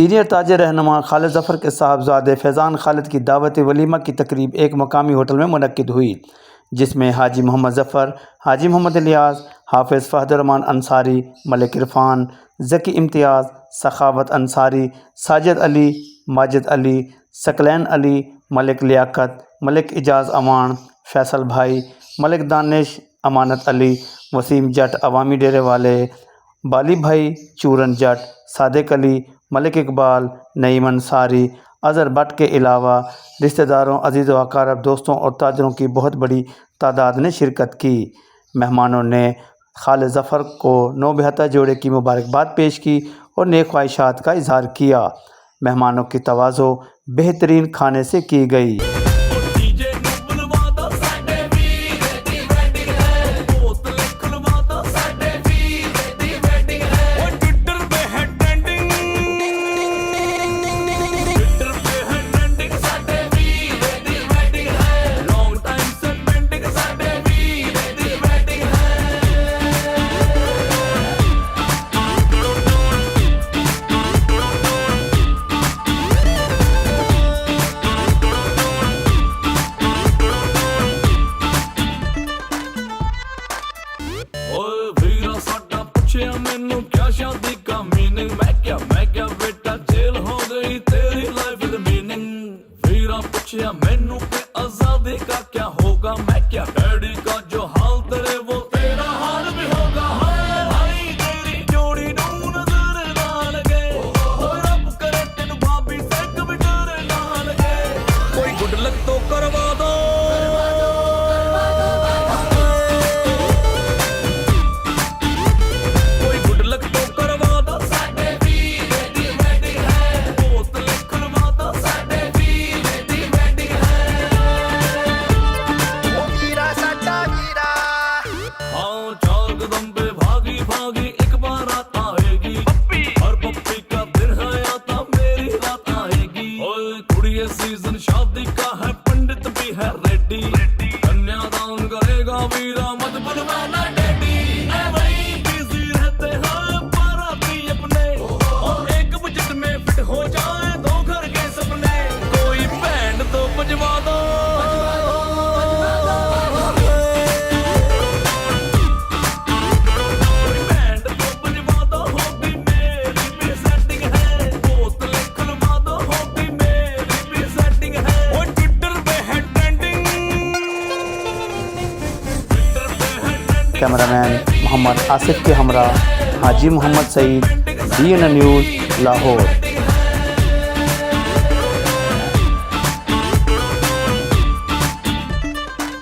Senior ताजिर रहनुमा खालिद ज़फ़र के साहबजादे फैज़ान खालिद की दावत वलीमा की तकरीब एक मकामी होटल में मुनक्किद हुई, जिसमें हाजी मोहम्मद ज़फ़र, हाजी मोहम्मद इलियास, हाफिज़ फ़हदुर्रहमान अंसारी, मलिक इरफ़ान, ज़की इम्तियाज़, सखावत अंसारी, साजिद अली, माजिद अली, सकलैन अली, मलिक लियाकत, मलिक इजाज़ अवान, फ़ैसल भाई, मलिक दानिश, अमानत अली, वसीम जट अवामी डेरे वाले, बाली भाई चूरन जट, सादिक अली, मलिक इकबाल, नईम अंसारी, अज़हर भट्ट के अलावा रिश्तेदारों, अज़ीज़ व अक़ारब, दोस्तों और ताजरों की बहुत बड़ी तादाद ने शिरकत की। मेहमानों ने खालिद ज़फ़र को नौबहता जोड़े की मुबारकबाद पेश की और नेक ख्वाहिशात का इजहार किया। मेहमानों की तवाज़ो बेहतरीन खाने से की गई। मैनू क्या शादी का मीनिंग, मैं क्या बेटा जेल हो गई तेरी लाइफ विद मीनिंग। वीरा पूछया मैनू के आजादी का क्या होगा, मैं क्या डैडी का जो हाल तेरे वो तेरा हाल भी होगा। हाय भाई तेरी जोड़ी नू नजर ना लगे, रब करे तेनू भाभी से कभी डर ना लगे। कोई गुड लक तो करवा दो, भागी एक बार आता आएगी हर पप्पी का दिन है आता मेरी रात आएगी। ओए कुड़िए सीजन शादी का है, पंडित भी है रेडी, कन्यादान करेगा वीरा मत बुलवाना डैडी। वही बिजी रहते हैं बाराती अपने, और एक बजट में फिट हो जाए दो घर के सपने। कोई बैंड तो बजवा दो, कैमरामैन मोहम्मद आसिफ के हमरा हाजी मोहम्मद सईद, DN न्यूज़, लाहौर।